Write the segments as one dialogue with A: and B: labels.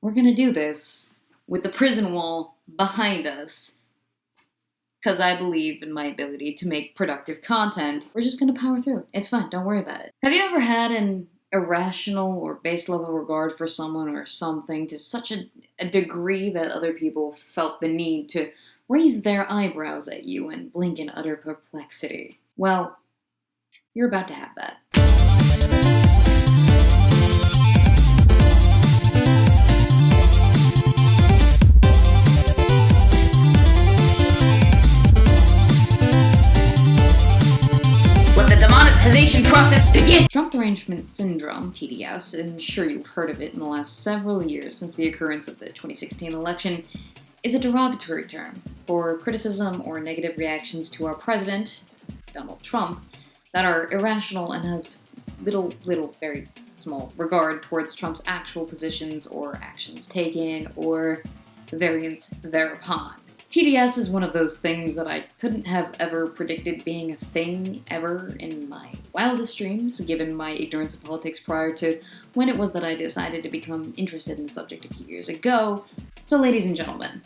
A: we're gonna do this with the prison wall behind us. Because I believe in my ability to make productive content. We're just gonna power through it. It's fine, don't worry about it. Have you ever had an irrational or base level regard for someone or something to such a degree that other people felt the need to raise their eyebrows at you and blink in utter perplexity? Well, you're about to have that. Let the demonetization process begin! Trump Derangement Syndrome, TDS, and sure you've heard of it in the last several years since the occurrence of the 2016 election, is a derogatory term for criticism or negative reactions to our president, Donald Trump, that are irrational and have little, very small regard towards Trump's actual positions or actions taken or the variance thereupon. TDS is one of those things that I couldn't have ever predicted being a thing ever in my wildest dreams, given my ignorance of politics prior to when it was that I decided to become interested in the subject a few years ago. So, ladies and gentlemen,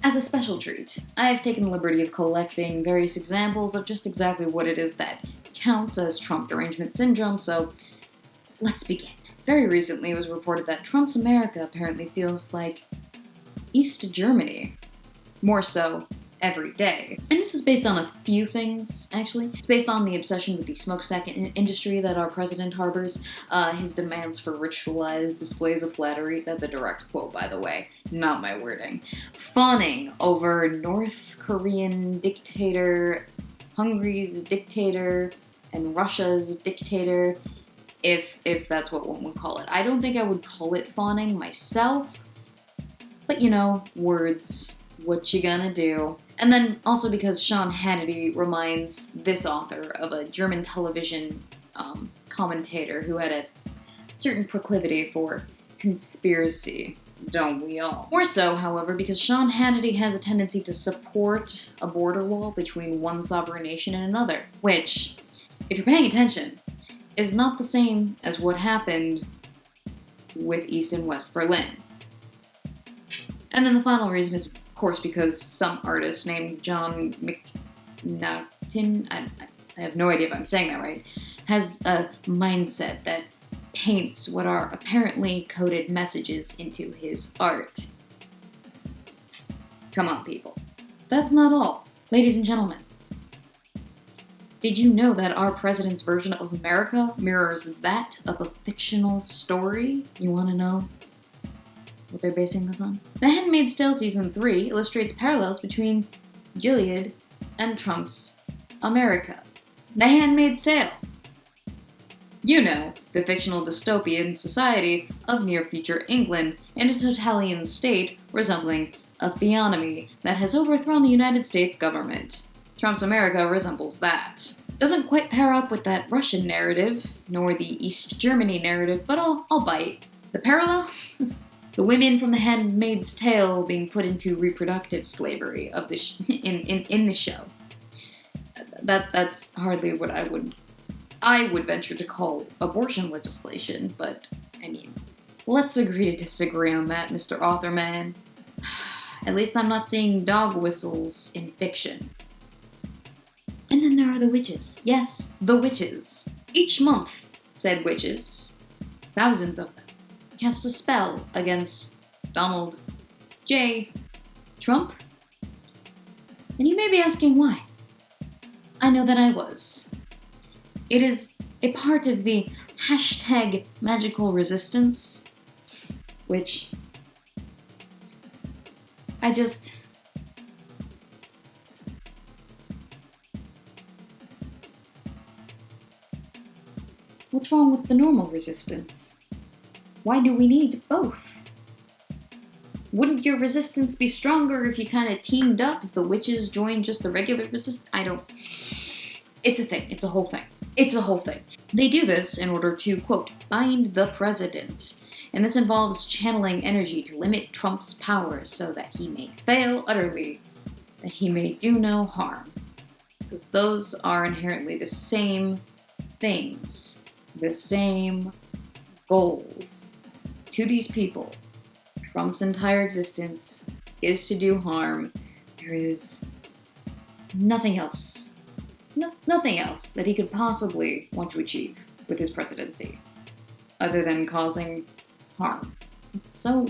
A: as a special treat, I have taken the liberty of collecting various examples of just exactly what it is that counts as Trump Derangement Syndrome, so let's begin. Very recently, it was reported that Trump's America apparently feels like East Germany. More so, every day. And this is based on a few things, actually. It's based on the obsession with the smokestack industry that our president harbors, his demands for ritualized displays of flattery, that's a direct quote, by the way, not my wording, fawning over North Korean dictator, Hungary's dictator, and Russia's dictator, if that's what one would call it. I don't think I would call it fawning myself, but you know, words, what you gonna do? And then also because Sean Hannity reminds this author of a German television commentator who had a certain proclivity for conspiracy, don't we all? More so, however, because Sean Hannity has a tendency to support a border wall between one sovereign nation and another, which, if you're paying attention, is not the same as what happened with East and West Berlin. And then the final reason is, of course, because some artist named John McNaughton, I have no idea if I'm saying that right, has a mindset that paints what are apparently coded messages into his art. Come on, people. That's not all. Ladies and gentlemen, did you know that our president's version of America mirrors that of a fictional story? You want to know what they're basing this on? The Handmaid's Tale Season 3 illustrates parallels between Gilead and Trump's America. The Handmaid's Tale. You know, the fictional dystopian society of near-future England and a totalitarian state resembling a theonomy that has overthrown the United States government. Trump's America resembles that. Doesn't quite pair up with that Russian narrative, nor the East Germany narrative, but I'll bite. The parallels? The women from The Handmaid's Tale being put into reproductive slavery of the in the show. That's hardly what I would venture to call abortion legislation, but I mean, let's agree to disagree on that, Mr. Author Man. At least I'm not seeing dog whistles in fiction. And then there are the witches. Yes, the witches. Each month, said witches, thousands of them, cast a spell against Donald J. Trump. And you may be asking why. I know that I was. It is a part of the hashtag magical resistance, which I just... What's wrong with the normal resistance? Why do we need both? Wouldn't your resistance be stronger if you kind of teamed up, if the witches joined just the regular resistance? It's a thing. It's a whole thing. It's a whole thing. They do this in order to, quote, bind the president. And this involves channeling energy to limit Trump's powers so that he may fail utterly, that he may do no harm. Because those are inherently the same things, the same goals, to these people, Trump's entire existence is to do harm. There is nothing else, nothing else that he could possibly want to achieve with his presidency, other than causing harm. It's so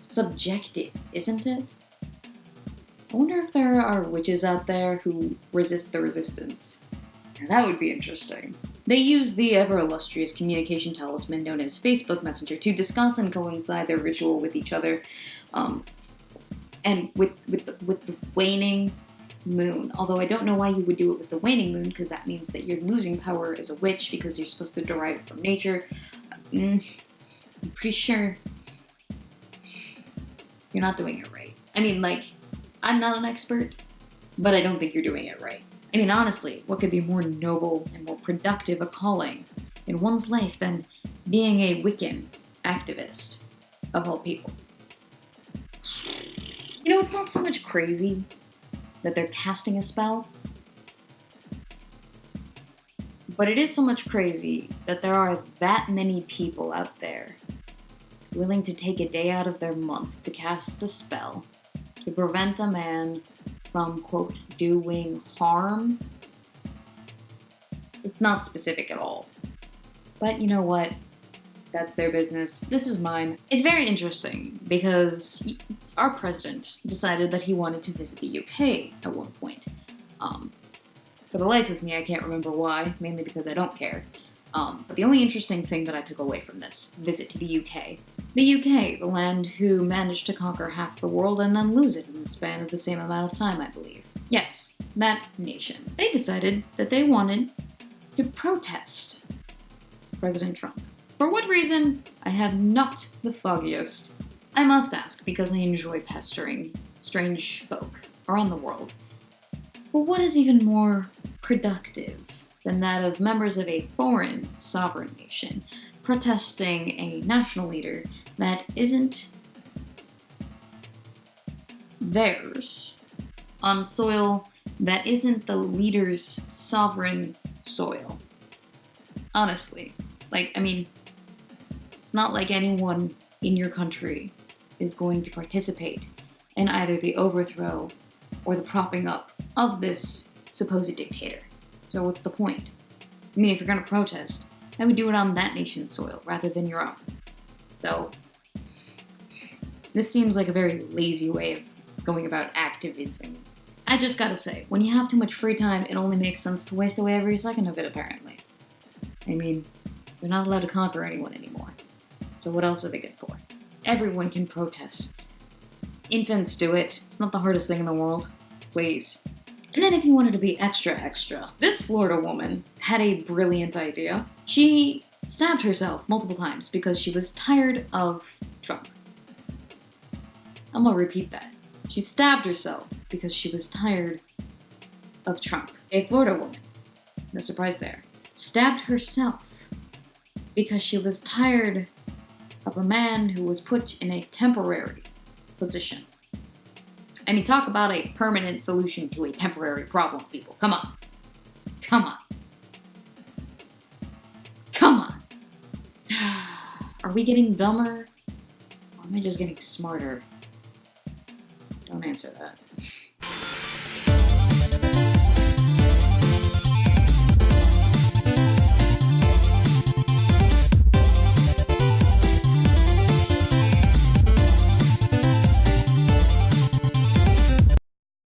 A: subjective, isn't it? I wonder if there are witches out there who resist the resistance. Now, that would be interesting. They use the ever-illustrious communication talisman known as Facebook Messenger to discuss and coincide their ritual with each other, and with the waning moon. Although I don't know why you would do it with the waning moon, because that means that you're losing power as a witch, because you're supposed to derive it from nature. I'm pretty sure you're not doing it right. I mean, like, I'm not an expert, but I don't think you're doing it right. I mean, honestly, what could be more noble and more productive a calling in one's life than being a Wiccan activist, of all people? You know, it's not so much crazy that they're casting a spell, but it is so much crazy that there are that many people out there willing to take a day out of their month to cast a spell to prevent a man from, quote, doing harm. It's not specific at all. But you know what? That's their business. This is mine. It's very interesting because our president decided that he wanted to visit the UK at one point. For the life of me, I can't remember why, mainly because I don't care. But the only interesting thing that I took away from this visit to the UK, the land who managed to conquer half the world and then lose it in the span of the same amount of time, I believe. Yes, that nation. They decided that they wanted to protest President Trump. For what reason, I have not the foggiest. I must ask, because I enjoy pestering strange folk around the world. But what is even more productive than that of members of a foreign sovereign nation protesting a national leader that isn't theirs on soil that isn't the leader's sovereign soil? Honestly, it's not like anyone in your country is going to participate in either the overthrow or the propping up of this supposed dictator. So what's the point? I mean, if you're going to protest, I would do it on that nation's soil rather than your own. So, this seems like a very lazy way of going about activism. I just gotta say, when you have too much free time, it only makes sense to waste away every second of it, apparently. I mean, they're not allowed to conquer anyone anymore. So what else are they good for? Everyone can protest. Infants do it. It's not the hardest thing in the world. Please. And then if you wanted to be extra, this Florida woman had a brilliant idea. She stabbed herself multiple times because she was tired of Trump. I'm gonna repeat that. She stabbed herself because she was tired of Trump. A Florida woman, no surprise there, stabbed herself because she was tired of a man who was put in a temporary position. I mean, talk about a permanent solution to a temporary problem, people. Come on. Come on. Come on. Are we getting dumber? Or am I just getting smarter? Don't answer that.